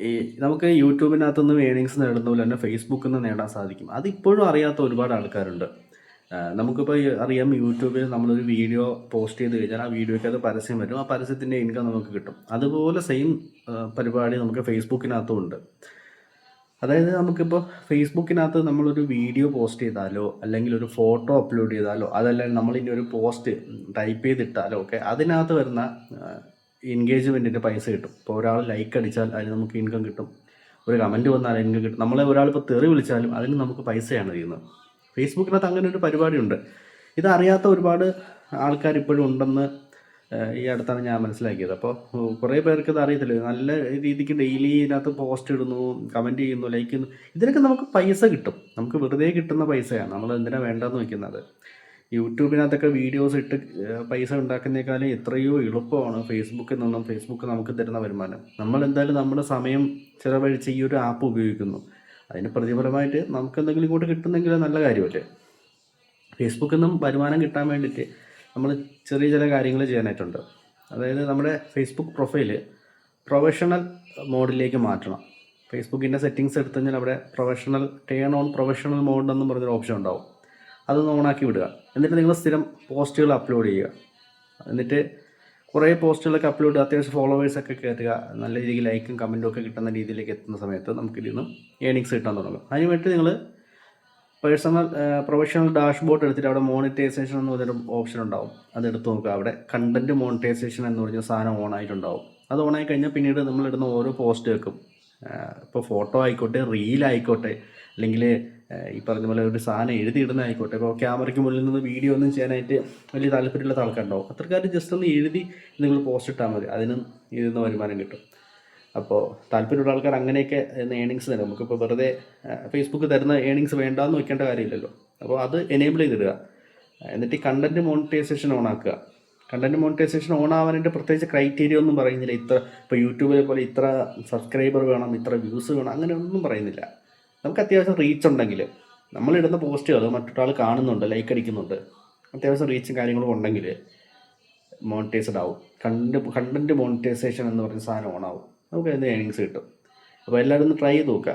ഈ നമുക്ക് യൂട്യൂബിനകത്തുനിന്ന് ഏർണിങ്സ് നേടുന്ന പോലെ തന്നെ ഫേസ്ബുക്കിൽ നിന്ന് നേടാൻ സാധിക്കും. അതിപ്പോഴും അറിയാത്ത ഒരുപാട് ആൾക്കാരുണ്ട്. നമുക്കിപ്പോൾ അറിയാം, യൂട്യൂബിൽ നമ്മളൊരു വീഡിയോ പോസ്റ്റ് ചെയ്ത് കഴിഞ്ഞാൽ ആ വീഡിയോയ്ക്ക് അത് പരസ്യം വരും. ആ പരസ്യത്തിൻ്റെ ഇൻകം നമുക്ക് കിട്ടും. അതുപോലെ സെയിം പരിപാടി നമുക്ക് ഫേസ്ബുക്കിനകത്തും ഉണ്ട്. അതായത് നമുക്കിപ്പോൾ ഫേസ്ബുക്കിനകത്ത് നമ്മളൊരു വീഡിയോ പോസ്റ്റ് ചെയ്താലോ അല്ലെങ്കിൽ ഒരു ഫോട്ടോ അപ്ലോഡ് ചെയ്താലോ അതല്ലെങ്കിൽ നമ്മളിനി ഒരു പോസ്റ്റ് ടൈപ്പ് ചെയ്തിട്ടാലോ ഒക്കെ അതിനകത്ത് വരുന്ന എൻഗേജ്മെൻറ്റിൻ്റെ പൈസ കിട്ടും. ഇപ്പോൾ ഒരാൾ ലൈക്ക് അടിച്ചാൽ അതിന് നമുക്ക് ഇൻകം കിട്ടും. ഒരു കമൻറ്റ് വന്നാൽ ഇൻകം കിട്ടും. നമ്മളെ ഒരാളിപ്പോൾ തെറി വിളിച്ചാലും അതിന് നമുക്ക് പൈസയാണ് ചെയ്യുന്നത്. ഫേസ്ബുക്കിനകത്ത് അങ്ങനെ ഒരു പരിപാടിയുണ്ട്. ഇതറിയാത്ത ഒരുപാട് ആൾക്കാർ ഇപ്പോഴും ഉണ്ടെന്ന് ഈ അടുത്താണ് ഞാൻ മനസ്സിലാക്കിയത്. അപ്പോൾ കുറേ പേർക്ക് ഇത് അറിയത്തില്ല. നല്ല രീതിക്ക് ഡെയിലി ഇതിനകത്ത് പോസ്റ്റ് ഇടുന്നു, കമൻറ്റ് ചെയ്യുന്നു, ലൈക്ക് ചെയ്യുന്നു. ഇതിനൊക്കെ നമുക്ക് പൈസ കിട്ടും. നമുക്ക് വെറുതെ കിട്ടുന്ന പൈസയാണ്. നമ്മൾ എന്തിനാണ് വേണ്ടെന്ന് വയ്ക്കുന്നത്. യൂട്യൂബിനകത്തൊക്കെ വീഡിയോസ് ഇട്ട് പൈസ ഉണ്ടാക്കുന്നേക്കാളും എത്രയോ എളുപ്പമാണ് ഫേസ്ബുക്കിൽ നിന്നും ഫേസ്ബുക്ക് നമുക്ക് തരുന്ന വരുമാനം. നമ്മൾ എന്തായാലും നമ്മുടെ സമയം ചിലവഴിച്ച് ഈ ഒരു ആപ്പ് ഉപയോഗിക്കുന്നു. അതിന് പ്രതിഫലമായിട്ട് നമുക്ക് എന്തെങ്കിലും ഇങ്ങോട്ട് കിട്ടുന്നെങ്കിൽ നല്ല കാര്യമല്ലേ. ഫേസ്ബുക്കിൽ നിന്നും വരുമാനം കിട്ടാൻ വേണ്ടിയിട്ട് നമ്മൾ ചെറിയ ചില കാര്യങ്ങൾ ചെയ്യാനായിട്ടുണ്ട്. അതായത് നമ്മുടെ ഫേസ്ബുക്ക് പ്രൊഫൈല് പ്രൊഫഷണൽ മോഡിലേക്ക് മാറ്റണം. ഫേസ്ബുക്കിൻ്റെ സെറ്റിങ്സ് എടുത്തു കഴിഞ്ഞാൽ അവിടെ ടേൺ ഓൺ പ്രൊഫഷണൽ മോഡ് എന്ന് പറഞ്ഞൊരു ഓപ്ഷൻ ഉണ്ടാവും. അതൊന്ന് ഓണാക്കി വിടുക. എന്നിട്ട് നിങ്ങൾ സ്ഥിരം പോസ്റ്റുകൾ അപ്ലോഡ് ചെയ്യുക. എന്നിട്ട് കുറേ പോസ്റ്റുകളൊക്കെ അപ്ലോഡ് ചെയ്യുക. അത്യാവശ്യം ഫോളോവേഴ്സൊക്കെ കയറ്റുക. നല്ല രീതിക്ക് ലൈക്കും കമൻറ്റും ഒക്കെ കിട്ടുന്ന രീതിയിലേക്ക് എത്തുന്ന സമയത്ത് നമുക്കിതിൽ നിന്നും ഏണിങ്സ് കിട്ടാൻ തുടങ്ങും. അതിന് വേണ്ടി നിങ്ങൾ പ്രൊഫഷണൽ ഡാഷ്ബോർഡ് എടുത്തിട്ട് അവിടെ മോണിറ്റൈസേഷൻ എന്ന് പറഞ്ഞൊരു ഓപ്ഷൻ ഉണ്ടാവും. അതെടുത്ത് നോക്കുക. അവിടെ കണ്ടൻറ്റ് മോണിറ്റൈസേഷൻ എന്ന് പറഞ്ഞ സാധനം ഓണായിട്ടുണ്ടാവും. അത് ഓണായി കഴിഞ്ഞാൽ പിന്നീട് നമ്മളിടുന്ന ഓരോ പോസ്റ്റ് വെക്കും. ഇപ്പോൾ ഫോട്ടോ ആയിക്കോട്ടെ, റീലായിക്കോട്ടെ, അല്ലെങ്കിൽ ഈ പറഞ്ഞ പോലെ ഒരു സാധനം എഴുതിയിടുന്ന ആയിക്കോട്ടെ. ഇപ്പോൾ ക്യാമറയ്ക്ക് മുന്നിൽ നിന്ന് വീഡിയോ ഒന്നും ചെയ്യാനായിട്ട് വലിയ താല്പര്യമില്ലാത്ത ആൾക്കാരുണ്ടാവും. അത്രക്കാർ ജസ്റ്റ് ഒന്ന് എഴുതി നിങ്ങൾ പോസ്റ്റ് ഇട്ടാൽ മതി. അതിനും ഇതിൽ വരുമാനം കിട്ടും. അപ്പോൾ താല്പര്യമുള്ള ആൾക്കാർ അങ്ങനെയൊക്കെ ഏണിങ്സ് തരും. നമുക്കിപ്പോൾ വെറുതെ ഫേസ്ബുക്ക് തരുന്ന ഏണിങ്സ് വേണ്ടാന്ന് വെക്കേണ്ട കാര്യമില്ലല്ലോ. അപ്പോൾ അത് എനേബിൾ ചെയ്തിടുക. എന്നിട്ട് ഈ കണ്ടൻറ്റ് മോണിറ്റൈസേഷൻ ഓണാക്കുക. കണ്ടൻറ്റ് മോണിറ്റൈസേഷൻ ഓൺ ആവാനായിട്ട് പ്രത്യേകിച്ച് ക്രൈറ്റീരിയ ഒന്നും പറയുന്നില്ല. ഇപ്പോൾ യൂട്യൂബിലെ പോലെ ഇത്ര സബ്സ്ക്രൈബർ വേണം, ഇത്ര വ്യൂസ് വേണം, അങ്ങനെ ഒന്നും പറയുന്നില്ല. നമുക്ക് അത്യാവശ്യം റീച്ച് ഉണ്ടെങ്കിൽ, നമ്മളിടുന്ന പോസ്റ്റുകൾ മറ്റൊരാൾ കാണുന്നുണ്ട്, ലൈക്ക് അടിക്കുന്നുണ്ട്, അത്യാവശ്യം റീച്ചും കാര്യങ്ങളും ഉണ്ടെങ്കിൽ മോണിറ്റൈസ്ഡ് ആവും. കണ്ടൻറ്റ് മോണിറ്റൈസേഷൻ എന്ന് പറഞ്ഞ സാധനം ഓണാവും. നമുക്ക് അതിന് ഏണിങ്സ് കിട്ടും. അപ്പോൾ എല്ലാവരും ഒന്ന് ട്രൈ ചെയ്ത് നോക്കുക.